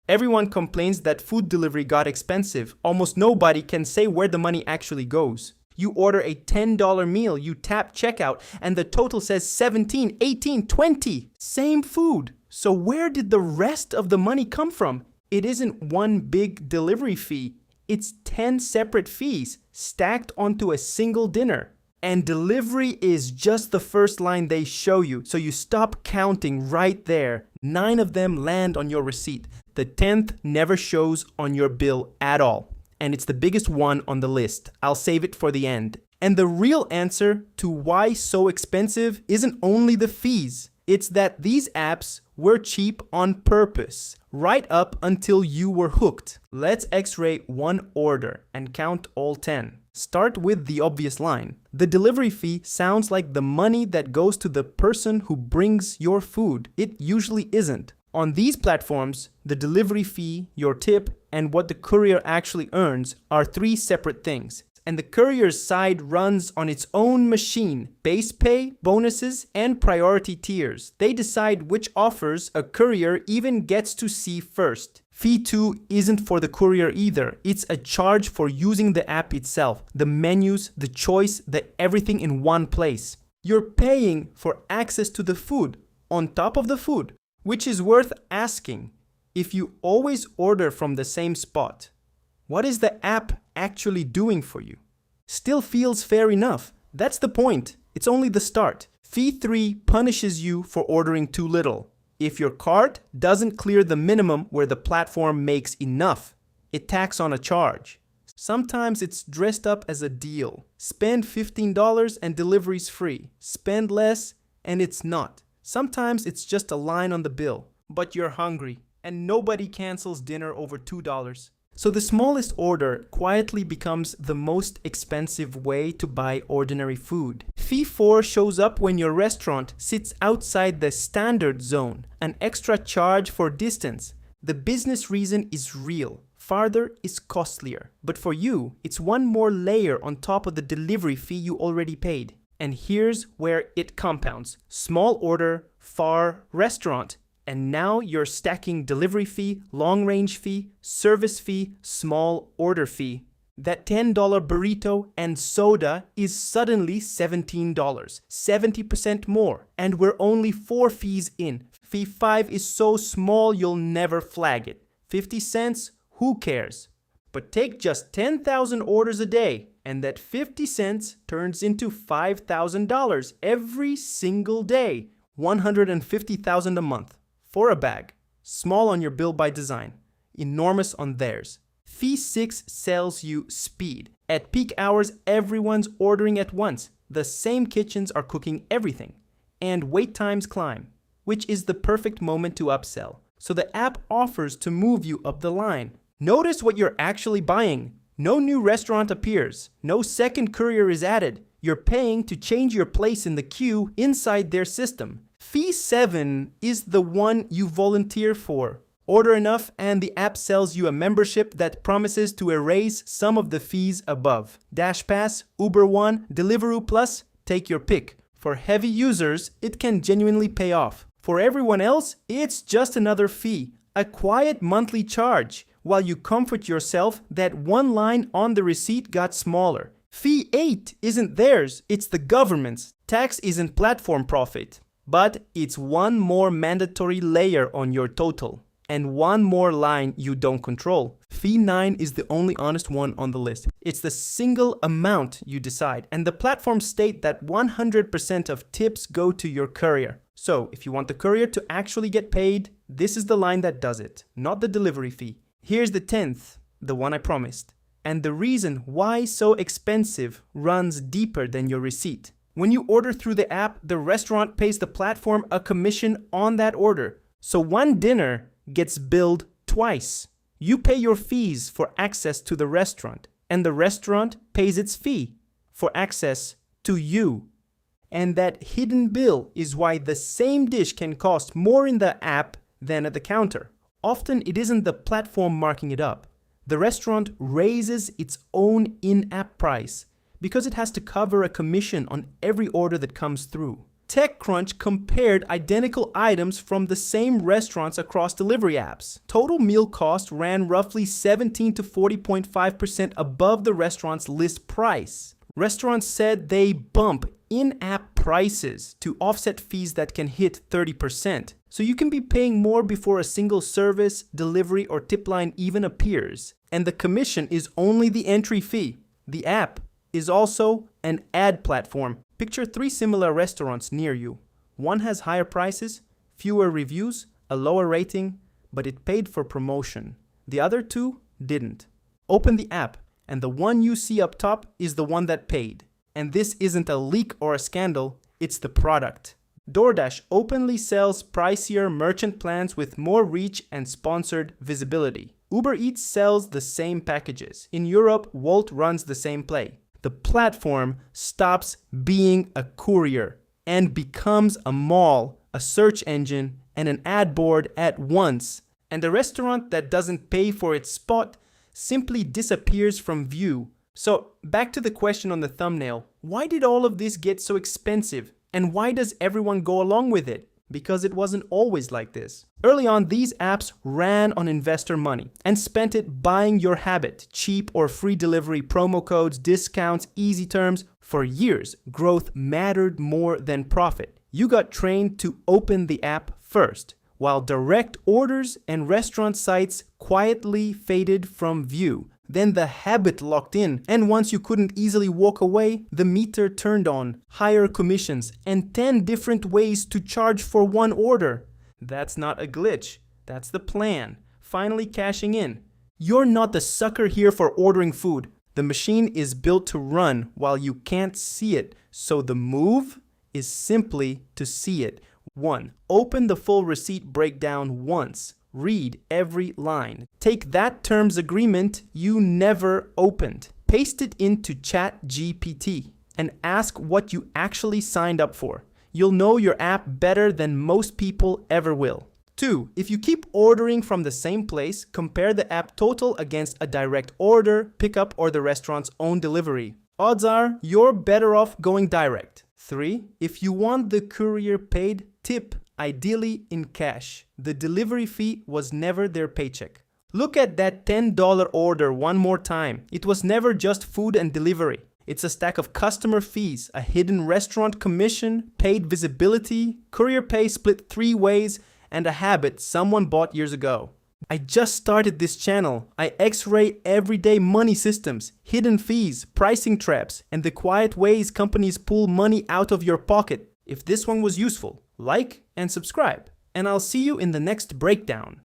Everyone complains that food delivery got expensive. Almost nobody can say where the money actually goes. You order a $10 meal, you tap checkout, and the total says 17, 18, 20. Same food. So where did the rest of the money come from? It isn't one big delivery fee. It's 10 separate fees stacked onto a single dinner. And delivery is just the first line they show you, so you stop counting right there. 9 of them land on your receipt. The 10th never shows on your bill at all. And it's the biggest one on the list. I'll save it for the end. And the real answer to why so expensive isn't only the fees. It's that these apps were cheap on purpose, right up until you were hooked. Let's x-ray one order and count all 10. Start with the obvious line. The delivery fee sounds like the money that goes to the person who brings your food. It usually isn't. On these platforms, the delivery fee, your tip, and what the courier actually earns are 3 separate things. And the courier's side runs on its own machine, base pay, bonuses, and priority tiers. They decide which offers a courier even gets to see first. Fee 2 isn't for the courier either. It's a charge for using the app itself, the menus, the choice, the everything in one place. You're paying for access to the food on top of the food, which is worth asking. If you always order from the same spot, what is the app actually doing for you? Still feels fair enough. That's the point. It's only the start. Fee 3 punishes you for ordering too little. If your cart doesn't clear the minimum where the platform makes enough, it tacks on a charge. Sometimes it's dressed up as a deal. Spend $15 and delivery's free. Spend less and it's not. Sometimes it's just a line on the bill, but you're hungry and nobody cancels dinner over $2. So the smallest order quietly becomes the most expensive way to buy ordinary food. Fee 4 shows up when your restaurant sits outside the standard zone, an extra charge for distance. The business reason is real. Farther is costlier. But for you, it's one more layer on top of the delivery fee you already paid. And here's where it compounds. Small order, far, restaurant. And now you're stacking delivery fee, long range fee, service fee, small order fee. That $10 burrito and soda is suddenly $17, 70% more. And we're only 4 fees in. Fee 5 is so small you'll never flag it. 50 cents, who cares? But take just 10,000 orders a day, and that 50 cents turns into $5,000 every single day. $150,000 a month. For a bag. Small on your bill by design. Enormous on theirs. Fee 6 sells you speed. At peak hours, everyone's ordering at once. The same kitchens are cooking everything. And wait times climb, which is the perfect moment to upsell. So the app offers to move you up the line. Notice what you're actually buying. No new restaurant appears. No second courier is added. You're paying to change your place in the queue inside their system. Fee 7 is the one you volunteer for. Order enough and the app sells you a membership that promises to erase some of the fees above. DashPass, Uber One, Deliveroo Plus, take your pick. For heavy users, it can genuinely pay off. For everyone else, it's just another fee, a quiet monthly charge, while you comfort yourself that one line on the receipt got smaller. Fee 8 isn't theirs, it's the government's. Tax isn't platform profit. But it's one more mandatory layer on your total, and one more line you don't control. Fee 9 is the only honest one on the list. It's the single amount you decide, and the platforms state that 100% of tips go to your courier. So if you want the courier to actually get paid, this is the line that does it, not the delivery fee. Here's the 10th, the one I promised. And the reason why so expensive runs deeper than your receipt. When you order through the app, the restaurant pays the platform a commission on that order. So one dinner gets billed twice. You pay your fees for access to the restaurant, and the restaurant pays its fee for access to you. And that hidden bill is why the same dish can cost more in the app than at the counter. Often it isn't the platform marking it up. The restaurant raises its own in-app price, because it has to cover a commission on every order that comes through. TechCrunch compared identical items from the same restaurants across delivery apps. Total meal cost ran roughly 17 to 40.5% above the restaurant's list price. Restaurants said they bump in-app prices to offset fees that can hit 30%. So you can be paying more before a single service, delivery, or tip line even appears. And the commission is only the entry fee. The app is also an ad platform. Picture 3 similar restaurants near you. One has higher prices, fewer reviews, a lower rating, but it paid for promotion. The other 2 didn't. Open the app, and the one you see up top is the one that paid. And this isn't a leak or a scandal, it's the product. DoorDash openly sells pricier merchant plans with more reach and sponsored visibility. Uber Eats sells the same packages. In Europe, Wolt runs the same play. The platform stops being a courier and becomes a mall, a search engine, and an ad board at once. And a restaurant that doesn't pay for its spot simply disappears from view. So back to the question on the thumbnail. Why did all of this get so expensive? And why does everyone go along with it? Because it wasn't always like this. Early on, these apps ran on investor money and spent it buying your habit, cheap or free delivery, promo codes, discounts, easy terms. For years, growth mattered more than profit. You got trained to open the app first, while direct orders and restaurant sites quietly faded from view. Then the habit locked in, and once you couldn't easily walk away, the meter turned on, higher commissions, and 10 different ways to charge for one order. That's not a glitch. That's the plan. Finally cashing in. You're not the sucker here for ordering food. The machine is built to run while you can't see it, so the move is simply to see it. 1. Open the full receipt breakdown once. Read every line. Take that terms agreement you never opened. Paste it into ChatGPT and ask what you actually signed up for. You'll know your app better than most people ever will. 2. If you keep ordering from the same place, compare the app total against a direct order, pickup, or the restaurant's own delivery. Odds are you're better off going direct. 3. If you want the courier paid, tip, ideally in cash. The delivery fee was never their paycheck. Look at that $10 order one more time. It was never just food and delivery. It's a stack of customer fees, a hidden restaurant commission, paid visibility, courier pay split 3 ways, and a habit someone bought years ago. I just started this channel. I x-ray everyday money systems, hidden fees, pricing traps, and the quiet ways companies pull money out of your pocket. If this one was useful, like and subscribe, and I'll see you in the next breakdown.